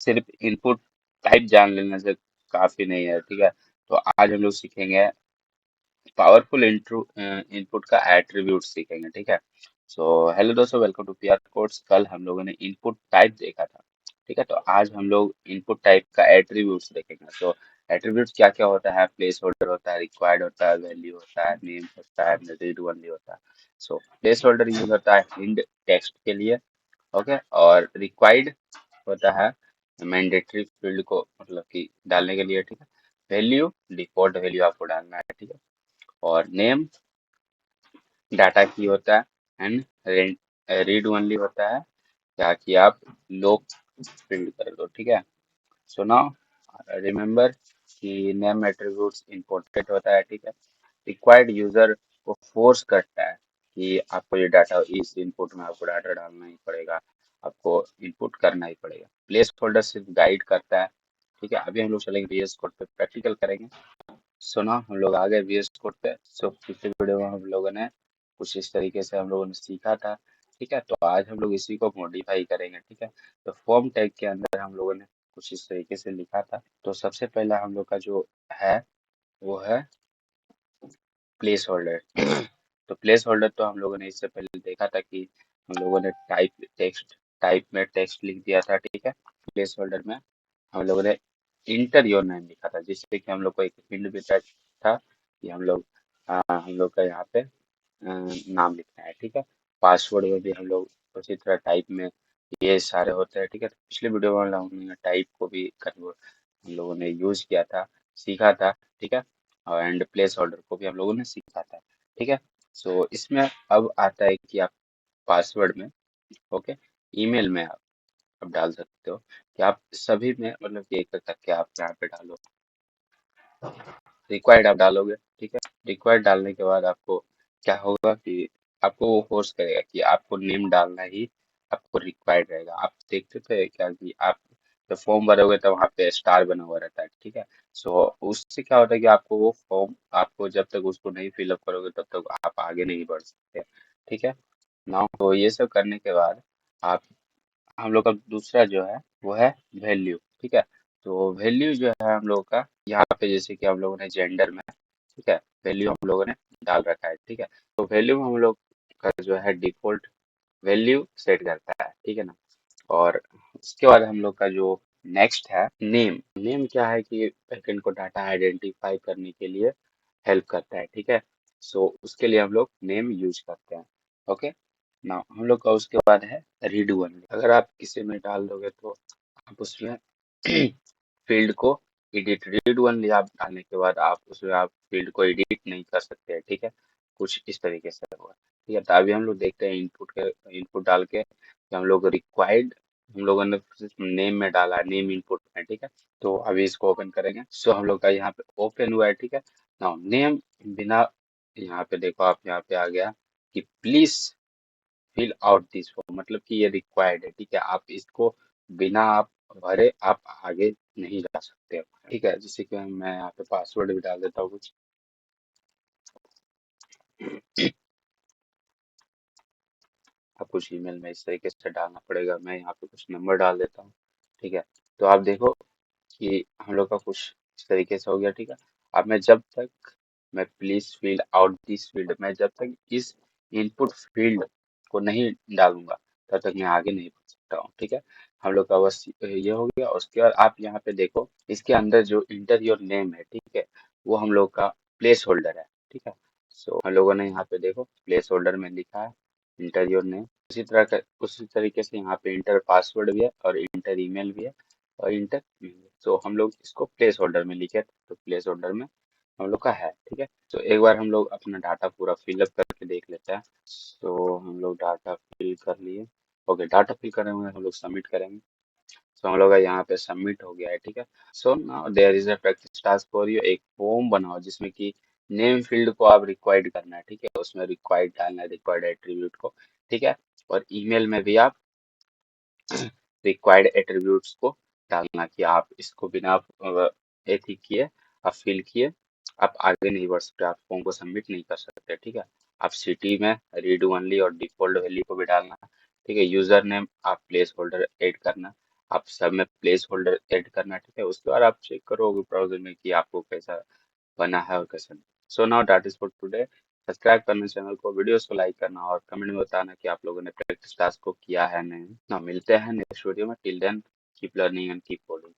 सिर्फ input type जान लेने से काफी नहीं है, ठीक है। तो आज हम लोग सीखेंगे पावरफुल इनपुट का एट्रीब्यूट सीखेंगे, ठीक है। सो हेलो दोस्तों, वेलकम टू पीआर कोड्स। कल हम लोगों ने इनपुट टाइप देखा था, ठीक है। तो आज हम लोग इनपुट टाइप का एट्रीब्यूट्स देखेंगे। तो एट्रीब्यूट्स क्या क्या होता है? प्लेस होल्डर होता है, रिक्वायर्ड होता है, वैल्यू होता है, नेम होता है, रीड ओनली होता है। सो प्लेस होल्डर यूज होता है हिंट टेक्स्ट के लिए, ओके। और रिक्वायर्ड होता है मैंडेटरी फील्ड को मतलब कि डालने के लिए, ठीक है। वैल्यू डिफॉल्ट वैल्यू आपको डालना है, ठीक है। और नेम डाटा की होता है, एंड रीड ओनली होता है ताकि आप लोग प्रिंट कर दो, ठीक है। सो नाउ रिमेंबर कि नेम एट्रीब्यूट्स इंपॉर्टेंट होता है, ठीक है। रिक्वायर्ड यूजर को फोर्स करता है कि आपको ये डाटा, इस इनपुट में आपको डाटा डालना ही पड़ेगा, आपको इनपुट करना ही पड़ेगा। प्लेस होल्डर सिर्फ गाइड करता है, ठीक है। अभी हम लोग चलेंगे VS कोड पे, प्रैक्टिकल करेंगे। सुना हम लोग आ गए VS कोड पे। सो पिछले वीडियो में हम लोगों ने कुछ इस तरीके से हम लोगों ने सीखा था, ठीक है। तो आज हम लोग इसी को मॉडिफाई करेंगे, ठीक है। तो फॉर्म टैग के अंदर हम लोगों ने कुछ इस तरीके से लिखा था। तो सबसे पहला हम लोग का जो है वो है प्लेस होल्डर। तो प्लेस होल्डर तो हम लोगों ने इससे पहले देखा था कि हम लोगों ने टाइप में टेक्स्ट लिख दिया था, ठीक है। प्लेस होल्डर में हम लोगों ने इंटर योर नेम लिखा था, जिससे कि हम लोग को एक फील्ड भी टाइप था कि हम लोग का यहाँ पे नाम लिखना है, ठीक है। पासवर्ड में भी हम लोग उसी तरह टाइप में ये सारे होते हैं, ठीक है। तो पिछले वीडियो में हम लोगों ने टाइप को भी कन्वर्ट हम लोगों ने यूज किया था, सीखा था, ठीक है। और एंड प्लेस होल्डर को भी हम लोगों ने सीखा था, ठीक है। सो इसमें अब आता है कि आप पासवर्ड में, ओके, ईमेल में आप डाल सकते हो कि आप सभी में मतलब कि एक एक करके आप यहाँ पे डालो। रिक्वायर्ड आप डालोगे, ठीक है। रिक्वायर्ड डालने के बाद आपको क्या होगा कि आपको वो फोर्स करेगा कि आपको नेम डालना ही आपको रिक्वायर्ड रहेगा। आप देखते थे क्या कि आप जब फॉर्म भरोगे तो वहाँ पे स्टार बना हुआ रहता है, ठीक है। सो उससे क्या होता है कि आपको वो फॉर्म, आपको जब तक उसको नहीं फिलअप करोगे तब तक आप आगे नहीं बढ़ सकते, ठीक है ना। तो ये सब करने के बाद आप हम लोग का दूसरा जो है वो है वैल्यू, ठीक है। तो वैल्यू जो है हम लोग का यहाँ पे जैसे कि हम लोगों ने जेंडर में, ठीक है, वैल्यू हम लोगों ने डाल रखा है, ठीक है। तो वैल्यू हम लोग का जो है डिफॉल्ट वैल्यू सेट करता है, ठीक है ना। और उसके बाद हम लोग का जो नेक्स्ट है नेम। नेम क्या है कि बैकएंड को डाटा आइडेंटिफाई करने के लिए हेल्प करता है, ठीक है। सो उसके लिए हम लोग नेम यूज करते हैं, ओके ना। हम लोग का उसके बाद है रीड ओनली। अगर आप किसी में डाल दोगे तो आप उसमें फील्ड को एडिट, रीड ओनली आप डालने के बाद आप उसमें आप फील्ड को एडिट नहीं कर सकते, ठीक है। कुछ इस तरीके से होगा, ठीक है। तो अभी हम लोग देखते हैं इनपुट डाल के कि हम लोग रिक्वायर्ड हम लोगों ने सिर्फ नेम में डाला है, नेम इनपुट में, ठीक है। तो अभी इसको ओपन करेंगे। सो हम लोग का यहाँ पे ओपन हुआ है, ठीक है। नाउ नेम बिना, यहाँ पे देखो आप, यहाँ पे आ गया कि please fill out this form, मतलब कि ये रिक्वायर्ड है, ठीक है। आप इसको बिना आप भरे आप आगे नहीं जा सकते हो, ठीक है। जैसे कि मैं यहाँ पे पासवर्ड भी डाल देता हूँ कुछ। आप कुछ ईमेल में इस तरीके से डालना पड़ेगा। मैं यहाँ पे कुछ नंबर डाल देता हूँ, ठीक है। तो आप देखो कि हम लोग का कुछ इस तरीके से हो गया, ठीक है। अब मैं please fill out this field, मैं जब तक इस इनपुट फील्ड को नहीं डालूंगा तब तक मैं आगे नहीं बढ़ सकता हूँ, ठीक है। हम लोग का बस ये हो गया। उसके बाद आप यहाँ पे देखो इसके अंदर जो इंटर योर नेम है, ठीक है, वो हम लोग का प्लेस होल्डर है, ठीक है। सो हम लोगों ने यहाँ पे देखो प्लेस होल्डर में लिखा है इंटर योर नेम। उसी तरीके से यहाँ पे इंटर पासवर्ड भी है और इंटर ईमेल भी है और इंटर। तो हम लोग इसको प्लेस होल्डर में लिखे तो प्लेस होल्डर में हम लोग का है, ठीक है। तो एक बार हम लोग अपना डाटा पूरा फिलअप करके देख लेते हैं। तो हम लोग डाटा फिल कर लिए, ओके। डाटा फिल करने में हम लोग सबमिट करेंगे। तो हम लोग का यहाँ पे सबमिट हो गया है, ठीक है। So now there is a practice task for you. एक फॉर्म बनाओ जिसमें कि नेम फील्ड को आप रिक्वायर्ड करना है, ठीक है। उसमें रिक्वायर्ड डालना है, रिक्वायर्ड एट्रीब्यूट को, ठीक है। और ईमेल में भी आप रिक्वायर्ड एट्रीब्यूट्स को डालना कि आप इसको बिना एथी किए, आप फिल किए, आप आगे नहीं बढ़ सकते, आप फॉर्म को सबमिट नहीं कर सकते, ठीक है। आप सिटी में रीड ओनली और डिफॉल्ट वैल्यू को भी डालना, ठीक है। यूजर नेम आप प्लेस होल्डर ऐड करना, आप सब में प्लेस होल्डर ऐड करना, ठीक है। उसके बाद आप चेक करोगे ब्राउजर में कि आपको कैसा बना है और कैसा नहीं। So now that is for today. Subscribe करना चैनल को, वीडियोस को लाइक करना और कमेंट में बताना कि आप लोगों ने प्रैक्टिस टास्क को किया है नहीं। ना मिलते हैं नेक्स्ट वीडियो में। Till then keep learning and keep following.